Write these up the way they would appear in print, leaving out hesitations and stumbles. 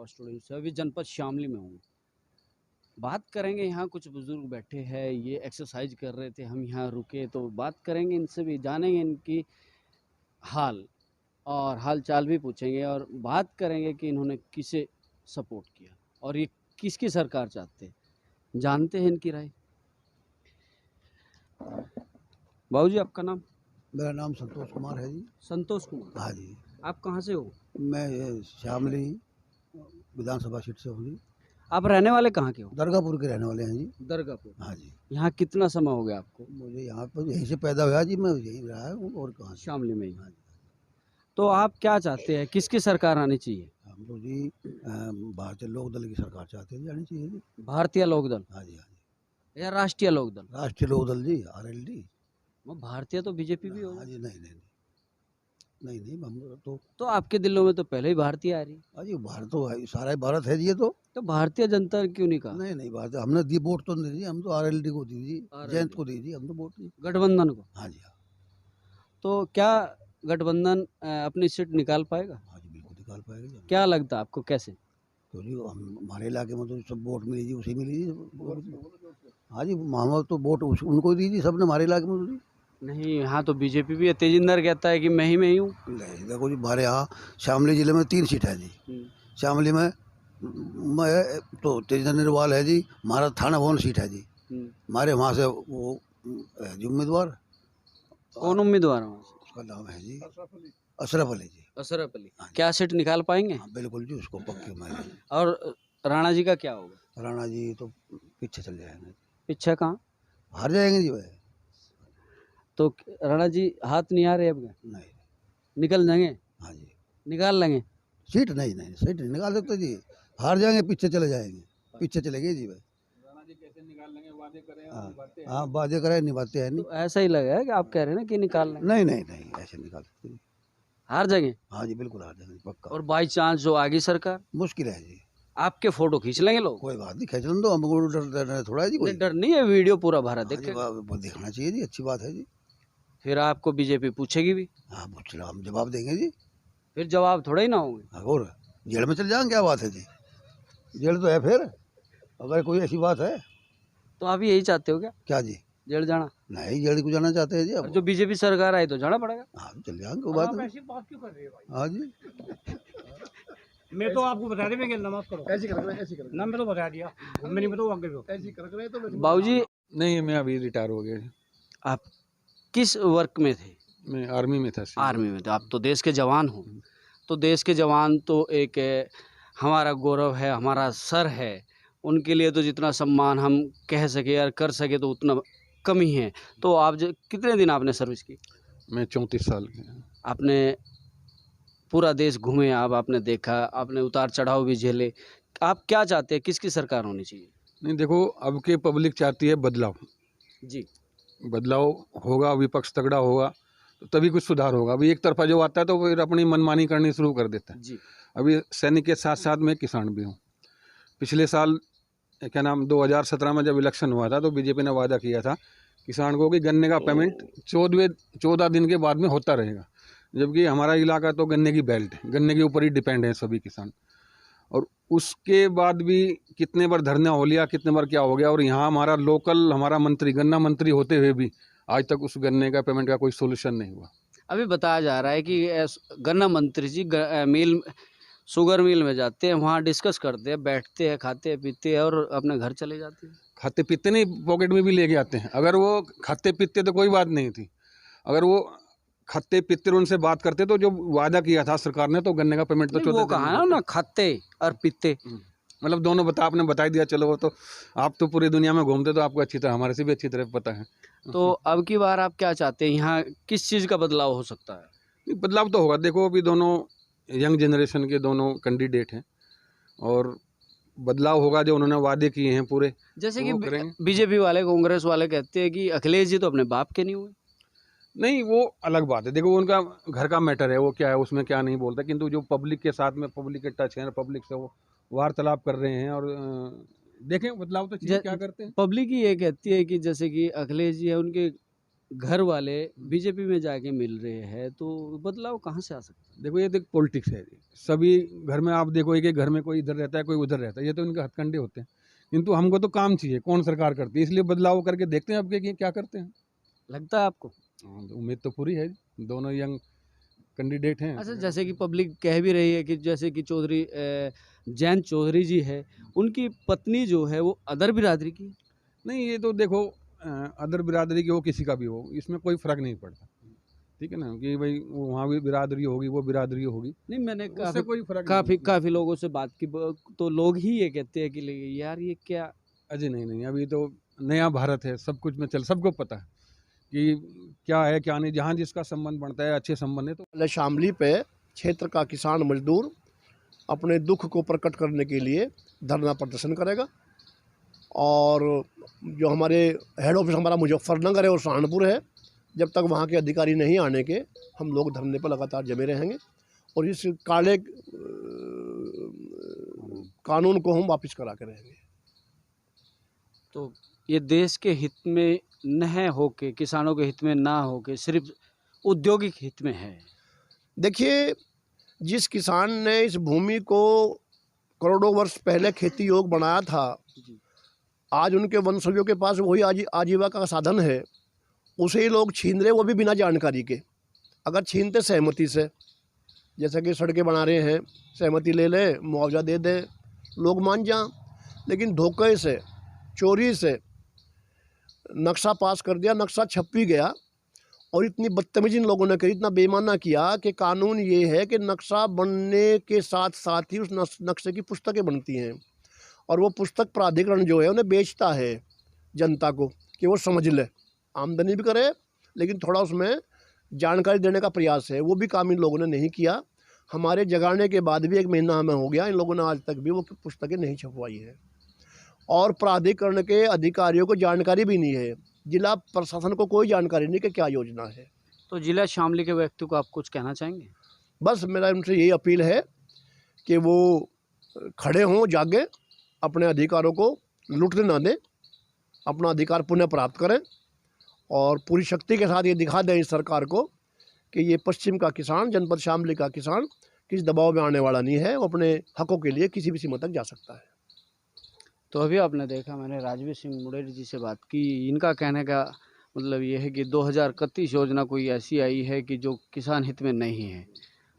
आवाज़ स्टूडियो से अभी जनपद शामली में हूँ। बात करेंगे, यहाँ कुछ बुजुर्ग बैठे हैं, ये एक्सरसाइज कर रहे थे, हम यहाँ रुके तो बात करेंगे इनसे भी, जानेंगे इनकी हाल और हाल चाल भी पूछेंगे और बात करेंगे कि इन्होंने किसे सपोर्ट किया और ये किसकी सरकार चाहते हैं, जानते हैं इनकी राय। बाबूजी, आपका नाम? मेरा नाम संतोष कुमार है जी। संतोष कुमार। हाँ जी, आप कहाँ से हो? मैं ये शामली विधानसभा सीट से हूँ जी। आप रहने वाले कहाँ के हो? दरगाहपुर के रहने वाले हैं जी। दरगाहपुर। हाँ जी, यहाँ कितना समय हो गया आपको? मुझे यहाँ पर यहीं से पैदा हुआ जी, मैं यहीं रहा हूँ और कहाँ से। शामली में ही। हाँ जी, तो आप क्या चाहते हैं, किसकी सरकार आनी चाहिए? हम तो जी भारतीय लोक दल की सरकार चाहते हैं, जानी चाहिए जी। भारतीय लोकदल हाँ जी, या राष्ट्रीय लोकदल? राष्ट्रीय लोक दल जी, RLD। वो भारतीय तो बीजेपी भी हाँ होगा। जी, नहीं, हम तो आपके दिलों में तो पहले ही भारतीय आ रही। हाँ जी, भारत तो है, सारा ही भारत है जी ये तो। तो भारतीय जनता क्यों नहीं कहा? नहीं, भारत हमने दी वोट तो नहीं दी, हम तो RLD को दी जी, RLD जयंत को दी जी, हम तो वोट नहीं। गठबंधन को। हाँ जी, हाँ तो क्या गठबंधन अपनी सीट निकाल पाएगा? हाँ जी, बिल्कुल निकाल पाएगा जी। क्या लगता है आपको, कैसे? तो जी हमारे इलाके में तो सब वोट मिली जी, उसी मिली जी। हाँ जी, माहौल तो वोट उनको दी जी, सबने हमारे इलाके में तो दी। नहीं, यहाँ तो बीजेपी भी है। तेजिंदर कहता है कि मैं ही हूँ। नहीं, देखो जी, हमारे यहाँ शामली जिले में 3 सीट है जी। शामली में मैं तो तेजिंदर निर्वाल है जी, हमारा थाना भवन सीट है जी। हमारे वहाँ से वो है जी उम्मीदवार। कौन उम्मीदवार है वहाँ से? उसका नाम है जी अशरफ अली जी। अशरफ अली। हाँ जी। क्या सीट निकाल पाएंगे? हाँ बिल्कुल जी, उसको पक्के में है। और राणा जी का क्या होगा? राणा जी तो पीछे चल जाएंगे। पीछे कहाँ? हार जाएंगे जी वह। तो राणा जी हाथ नहीं आ रहे अब? नहीं। निकल जाएंगे? हाँ जी, निकाल लेंगे? सीट नहीं सीट नहीं निकाल सकते जी, हार जाएंगे, पीछे चले जाएंगे, पीछे चले गए जी भाई। राणा जी कैसे निकाल लेंगे? वादे करें और हाँ निभाते हैं। हाँ, वादे करे निभाते हैं नहीं। तो ऐसा ही लगा है कि आप कह रहे हैं ना कि निकाल लेंगे। नहीं ऐसे निकाल सकते जी। हार जाएंगे? हाँ जी, बिल्कुल हार जाएंगे पक्का। और बाई चांस जो आगे सरकार, मुश्किल है जी। आपके फोटो खींच लेंगे लोग? कोई बात नहीं, खींच लो, हमको डर थोड़ा है जी कोई। नहीं, डर नहीं है, वीडियो पूरा भरा हाँ जी, देखेगा। वो देखना चाहिए जी, अच्छी बात है जी। फिर आपको बीजेपी पूछेगी भी, हाँ पूछ लो, हम जवाब देंगे जी। फिर जवाब थोड़ा ही ना होंगे। हाँ, और जेल में चल जाएंगे, क्या बात है जी, जेल तो है फिर, अगर कोई ऐसी बात है। तो आप यही चाहते हो क्या, क्या जी? जेल जाना? नहीं, जेल को जाना चाहते हैं जी और अब। जो बीजेपी सरकार आई तो जाना पड़ेगा। हाँ चल जाएंगे, कोई बात नहीं। ऐसी बात क्यों कर रहे हो भाई? हाँ जी, मैं तो आपको बता दे, मैं नमाज करो। ऐसी कर ना, मैं तो बता दिया, मैं नहीं बताऊँ आगे भी। ऐसी कर रहे तो बाबूजी, नहीं, मैं अभी रिटायर हो गया। आप किस वर्क में थे? मैं आर्मी में था। आर्मी में थे। आप तो देश के जवान हो। तो देश के जवान तो एक हमारा गौरव है, हमारा सर है। उनके लिए तो जितना सम्मान हम कह सके या कर सके तो उतना कम ही है। तो आप कितने दिन आपने सर्विस की? मैं 34 साल के। आपने पूरा देश घूमे, आपने देखा, आपने उतार चढ़ाव भी झेले। आप क्या चाहते हैं, किसकी सरकार होनी चाहिए? नहीं, देखो, अब के पब्लिक चाहती है बदलाव। जी। बदलाव होगा, विपक्ष तगड़ा होगा तो तभी कुछ सुधार होगा। अभी एक तरफा जो आता है तो फिर अपनी मनमानी करनी शुरू कर देता है जी। अभी सैनिक के साथ साथ मैं किसान भी हूँ। पिछले साल क्या नाम 2017 में जब इलेक्शन हुआ था तो बीजेपी ने वादा किया था किसान को कि गन्ने का पेमेंट 14 दिन के बाद में होता रहेगा, जबकि हमारा इलाका तो गन्ने की बेल्ट है, गन्ने के ऊपर ही डिपेंड है सभी किसान। और उसके बाद भी कितने बार धरना हो लिया, कितने बार क्या हो गया, और यहाँ हमारा लोकल हमारा मंत्री, गन्ना मंत्री होते हुए भी आज तक उस गन्ने का पेमेंट का कोई सोल्यूशन नहीं हुआ। अभी बताया जा रहा है कि गन्ना मंत्री जी मिल शुगर मिल में जाते हैं, वहाँ डिस्कस करते हैं, बैठते हैं, खाते हैं, पीते हैं और अपने घर चले जाते हैं। खाते पीते नहीं, पॉकेट में भी लेके आते हैं। अगर वो खाते पीते तो कोई बात नहीं थी, अगर वो खाते पीते उनसे बात करते तो जो वादा किया था सरकार ने तो गन्ने का पेमेंट तो वो कहा है ना, खाते और पीते, मतलब दोनों आपने बता दिया। चलो, वो तो आप तो पूरी दुनिया में घूमते तो आपको अच्छी तरह, हमारे से भी अच्छी तरह पता है। तो अब की बार आप क्या चाहते हैं, यहाँ किस चीज़ का बदलाव हो सकता है? बदलाव तो होगा। देखो, अभी दोनों यंग जनरेशन के दोनों कैंडिडेट हैं और बदलाव होगा। जो उन्होंने वादे किए हैं पूरे, जैसे तो कि बीजेपी वाले, कांग्रेस वाले कहते हैं कि अखिलेश जी तो अपने बाप के नहीं हुए। नहीं, वो अलग बात है। देखो, वो उनका घर का मैटर है, वो क्या है उसमें क्या नहीं बोलता, किंतु जो पब्लिक के साथ में पब्लिक के टच है, पब्लिक से वो वार्तालाप कर रहे हैं और देखें बदलाव तो चीज़ें क्या करते हैं। पब्लिक ही ये कहती है कि जैसे कि अखिलेश जी है, उनके घर वाले बीजेपी में जाके मिल रहे हैं, तो बदलाव कहाँ से आ सकता है? देखो ये देख पॉलिटिक्स है जी। सभी घर में आप देखो एक घर में कोई इधर रहता है कोई उधर रहता है, ये तो इनके हथकंडे होते हैं। किंतु हमको तो काम चाहिए, कौन सरकार करती है, इसलिए बदलाव करके देखते हैं अब के क्या करते हैं। लगता है आपको? हाँ, तो उम्मीद तो पूरी है जी। दोनों यंग कैंडिडेट हैं। अच्छा, जैसे कि पब्लिक कह भी रही है कि जैसे कि चौधरी जयंत चौधरी जी है, उनकी पत्नी जो है वो अदर बिरादरी की है। नहीं ये तो देखो अदर बिरादरी की हो किसी का भी हो, इसमें कोई फ़र्क नहीं पड़ता, ठीक है ना, कि भाई वो वहाँ भी बिरादरी होगी वो बिरादरी होगी, नहीं, मैंने उससे कोई फ़र्क नहीं काफ़ी पड़ता। काफ़ी लोगों से बात की, तो लोग ही ये कहते हैं कि यार ये क्या। अजय नहीं अभी तो नया भारत है, सब कुछ में चल सबको पता है कि क्या है क्या नहीं, जहाँ जिसका संबंध बनता है अच्छे संबंध है तो। पहले शामली पे क्षेत्र का किसान मजदूर अपने दुख को प्रकट करने के लिए धरना प्रदर्शन करेगा, और जो हमारे हेड ऑफिस हमारा मुजफ्फरनगर है और सहारनपुर है, जब तक वहाँ के अधिकारी नहीं आने के हम लोग धरने पर लगातार जमे रहेंगे और इस काले कानून को हम वापस करा के रहेंगे। तो ये देश के हित में न होके, किसानों के हित में ना होके, सिर्फ औद्योगिक हित में है। देखिए, जिस किसान ने इस भूमि को करोड़ों वर्ष पहले खेती योग्य बनाया था, आज उनके वंशजों के पास वही आजीविका का साधन है, उसे ही लोग छीन रहे, वो भी बिना जानकारी के। अगर छीनते सहमति से, जैसे कि सड़कें बना रहे हैं, सहमति ले ले, मुआवजा दे दे, लोग मान जाएं, लेकिन धोखे से, चोरी से नक्शा पास कर दिया, नक्शा छप भी गया, और इतनी बदतमीजी इन लोगों ने करी, इतना बेईमाना किया कि कानून ये है कि नक्शा बनने के साथ साथ ही उस नक्शे की पुस्तकें बनती हैं, और वो पुस्तक प्राधिकरण जो है उन्हें बेचता है जनता को कि वो समझ ले, आमदनी भी करे, लेकिन थोड़ा उसमें जानकारी देने का प्रयास है, वो भी काम इन लोगों ने नहीं किया। हमारे जगाने के बाद भी 1 महीना हमें हो गया, इन लोगों ने आज तक भी वो पुस्तकें नहीं छपवाई है, और प्राधिकरण के अधिकारियों को जानकारी भी नहीं है, जिला प्रशासन को कोई जानकारी नहीं कि क्या योजना है। तो जिला शामली के व्यक्ति को आप कुछ कहना चाहेंगे? बस मेरा उनसे यही अपील है कि वो खड़े हों, जागे, अपने अधिकारों को लूटने ना दें, अपना अधिकार पुनः प्राप्त करें, और पूरी शक्ति के साथ ये दिखा दें इस सरकार को कि ये पश्चिम का किसान, जनपद शामली का किसान किस दबाव में आने वाला नहीं है, वो अपने हकों के लिए किसी भी सीमा तक जा सकता है। तो अभी आपने देखा, मैंने राजवीर सिंह मुंडेर जी से बात की। इनका कहने का मतलब ये है कि 2031 योजना कोई ऐसी आई है कि जो किसान हित में नहीं है।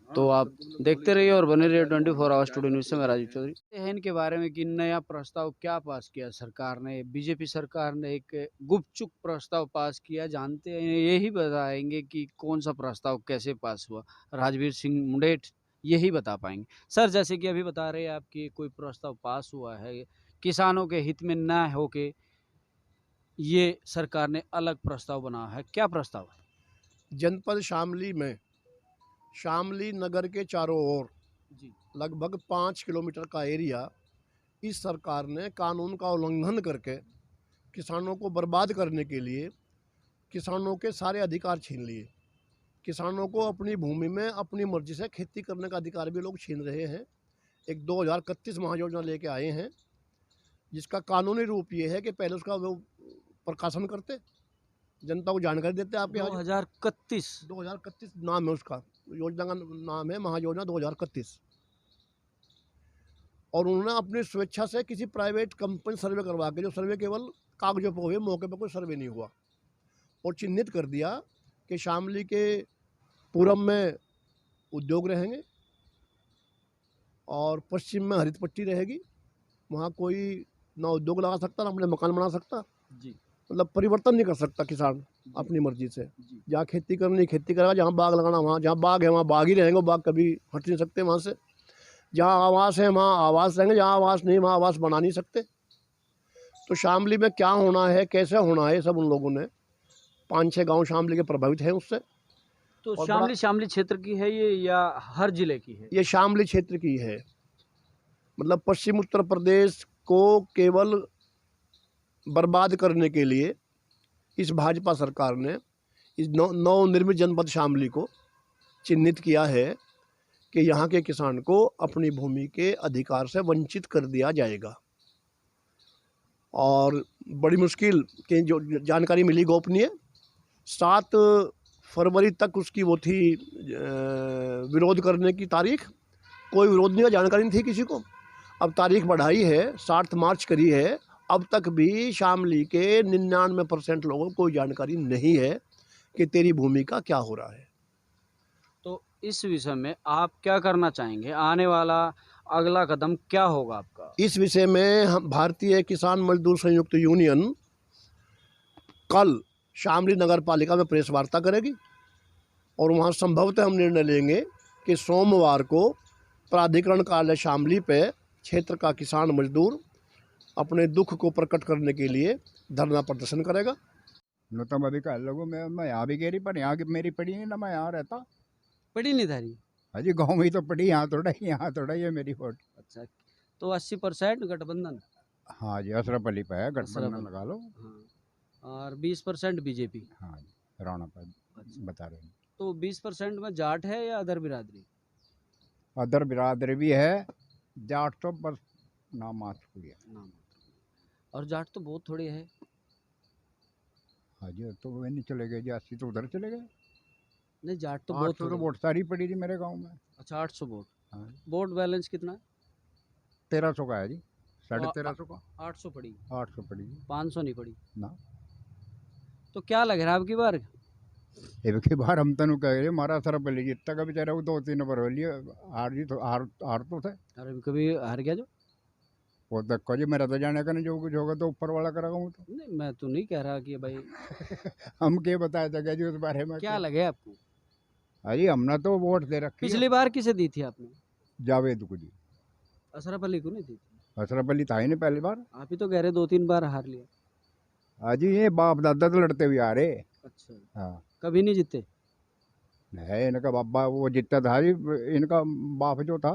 तो आप देखते रहिए और बने रहिए 24 आवर्स टुडे न्यूज़ से। मैं राजीव चौधरी है इनके बारे में कि नया प्रस्ताव क्या पास किया सरकार ने। बीजेपी सरकार ने एक गुपचुप प्रस्ताव पास किया, जानते हैं, यही बताएंगे कि कौन सा प्रस्ताव कैसे पास हुआ। राजवीर सिंह मुंडेर यही बता पाएंगे। सर, जैसे कि अभी बता रहे हैं आप कि कोई प्रस्ताव पास हुआ है, किसानों के हित में ना होके ये सरकार ने अलग प्रस्ताव बना है। क्या प्रस्ताव है? जनपद शामली में शामली नगर के चारों ओर जी। लगभग 5 किलोमीटर का एरिया इस सरकार ने कानून का उल्लंघन करके किसानों को बर्बाद करने के लिए किसानों के सारे अधिकार छीन लिए। किसानों को अपनी भूमि में अपनी मर्जी से खेती करने का अधिकार भी लोग छीन रहे हैं। एक 2031 महायोजना लेके आए हैं, जिसका कानूनी रूप ये है कि पहले उसका वो प्रकाशन करते, जनता को जानकारी देते। आपके 2031 नाम है उसका, योजना का नाम है महायोजना 2031, और उन्होंने अपनी स्वेच्छा से किसी प्राइवेट कंपनी सर्वे करवा के, जो सर्वे केवल कागजों पर हुए, मौके पर कोई सर्वे नहीं हुआ, और चिन्हित कर दिया कि शामली के पूरब में उद्योग रहेंगे और पश्चिम में हरित पट्टी रहेगी। वहाँ कोई ना उद्योग लगा सकता, ना अपने मकान बना सकता, जी। मतलब परिवर्तन नहीं कर सकता किसान अपनी मर्जी से। जहाँ खेती करनी खेती करेगा, जहाँ बाग लगाना वहाँ, जहाँ बाग है वहाँ बाग ही रहेंगे, बाग कभी हट नहीं सकते वहाँ से। जहाँ आवास है वहाँ आवास रहेंगे, जहाँ आवास नहीं वहाँ आवास बना नहीं सकते। तो शामली में क्या होना है, कैसे होना है, सब उन लोगों ने 5-6 गांव शामली के प्रभावित हैं उससे। तो शामली क्षेत्र की है ये या हर जिले की है? ये शामली क्षेत्र की है, मतलब पश्चिम उत्तर प्रदेश को केवल बर्बाद करने के लिए इस भाजपा सरकार ने इस नवनिर्मित जनपद शामली को चिन्हित किया है कि यहाँ के किसान को अपनी भूमि के अधिकार से वंचित कर दिया जाएगा। और बड़ी मुश्किल की जो जानकारी मिली गोपनीय, 7 फरवरी तक उसकी वो थी विरोध करने की तारीख, कोई विरोध नहीं का जानकारी नहीं थी किसी को। अब तारीख बढ़ाई है, 7 मार्च करी है, अब तक भी शामली के 99% लोगों को कोई जानकारी नहीं है कि तेरी भूमि का क्या हो रहा है। तो इस विषय में आप क्या करना चाहेंगे? आने वाला अगला कदम क्या होगा आपका? इस विषय में हम भारतीय किसान मजदूर संयुक्त यूनियन कल शामली नगर पालिका में प्रेस वार्ता करेगी और वहाँ संभवतः हम निर्णय लेंगे कि सोमवार को प्राधिकरण कार्यालय शामली पे क्षेत्र का किसान मजदूर अपने दुख को प्रकट करने के लिए धरना प्रदर्शन करेगा। नो तो अभी कह लोगों मैं यहाँ भी गेरी पर यहाँ की मेरी पड़ी नहीं ना, मैं यहाँ रहता। पड़ी नहीं धारी? अजी गाँव में ही तो पड़ी, यहाँ थोड़ा ये मेरी वोट। अच्छा, तो 80% गठबंधन? हाँ जी, अशरफ अली पे है, गठबंधन अशरफ लगा लो। हाँ, और 20% बीजेपी? हाँ जी, राणा पर अच्छा। बता रहे हैं। तो 20% में जाट है या अदर बिरादरी? अदर बिरादरी भी है, जाट तो बस नाम मात्र हुई है। नाम। और जाट तो बहुत थोड़ी है। हाँ जी, तो वे नहीं चले गए जी, 80 तो उधर चले गए। नहीं, जाट तो 800 बहुत तो थोड़ी। वोट सारी पड़ी थी मेरे गाँव में। अच्छा, 800 वोट। हाँ, वोट बैलेंस कितना है? 1300 का है जी, 1350 का। 800 पड़ी, 800 पड़ी जी 500 नहीं पड़ी ना। तो क्या लग रहा है आपकी बार? एक की बार हम तनु कह रहे मारा सरप ले जितना का बेचारा वो 2-3 नंबर हो लिए, हार जी तो हार तो थे। अरे कभी हार गया जो? वो तक को जी मेरा तो जाने का नहीं, जो कुछ होगा तो ऊपर वाला करेगा। वो तो नहीं, मैं तो नहीं कह रहा कि भाई हम क्या बताया था जी उस बारे में। क्या लगे आपको? अरे हमने तो वोट दे रखी है पिछली बार किसे दी थी आपने? जावेद को जी। अशरफ अली को नहीं दी थी? अशरफ अली था ही नहीं पहली बार। आप ही तो कह रहे 2-3 बार हार लिया। अजी ये बाप दादा तो लड़ते हुए आ रहे। अच्छा, हाँ, कभी नहीं जीते? नहीं इनका बाबा वो जीता था जी, इनका बाप जो था।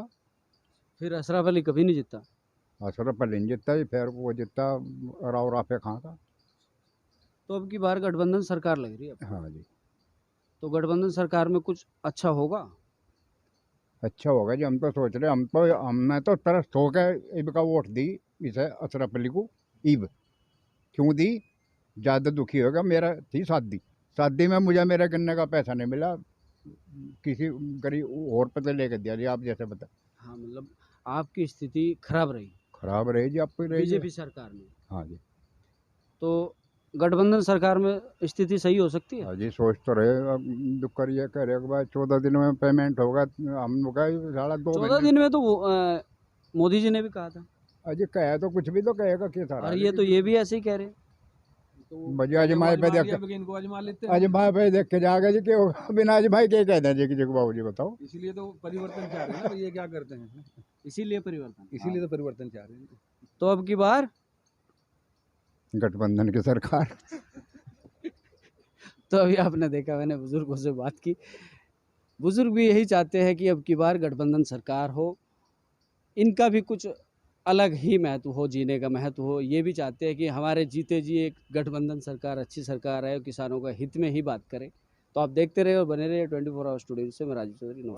फिर अशरफ अली कभी नहीं जीता? अशरफ अली नहीं जीता जी, फिर वो जीता राव राफे खां था। तो अब की बार गठबंधन सरकार लग रही है। हाँ जी, तो गठबंधन सरकार में कुछ अच्छा होगा? अच्छा होगा जी, हम तो सोच रहे, हमने तो तरस हो के ईब का वोट दी इसे अशरफ अली को। ईब क्यों दी? ज़्यादा दुखी होगा, मेरा थी शादी में मुझे मेरे गन्ने का पैसा नहीं मिला, किसी गरीब और पे लेके दिया जी, आप जैसे बता। हाँ, मतलब आपकी स्थिति खराब रही खराब रही जी, आपको रही बीजेपी सरकार में। हाँ जी, तो गठबंधन सरकार में स्थिति सही हो सकती है? हाँ जी, सोच तो रहे। अब दुख करिए कह रहे के बाद 14 दिन में पेमेंट होगा। हम लोग का 2.5 14 दिन में तो मोदी जी ने भी कहा था। अजी कहे तो कुछ भी तो कहेगा कि सारा। और ये भी ऐसे ही कह रहे हैं। भैया अजमाई पे देख के, अजमाई पे देख के जाएगा जी, क्या होगा बिना अजमाई के कहते हैं जी कि बाबू जी बताओ। इसीलिए तो परिवर्तन चाह रहे हैं ना, ये क्या करते हैं, इसीलिए परिवर्तन। इसीलिए तो परिवर्तन चाह रहे हैं। तो अब की बार गठबंधन की सरकार। तो अभी आपने देखा, मैंने बुजुर्गों से बात की, बुजुर्ग भी यही चाहते हैं कि अब की बार गठबंधन सरकार हो, इनका भी कुछ अलग ही महत्व हो, जीने का महत्व हो। ये भी चाहते हैं कि हमारे जीते जी एक गठबंधन सरकार अच्छी सरकार है, किसानों का हित में ही बात करे। तो आप देखते रहे और बने रहे 24 आवर स्टूडियो से। मैं राजीव चौधरी, नमस्कार।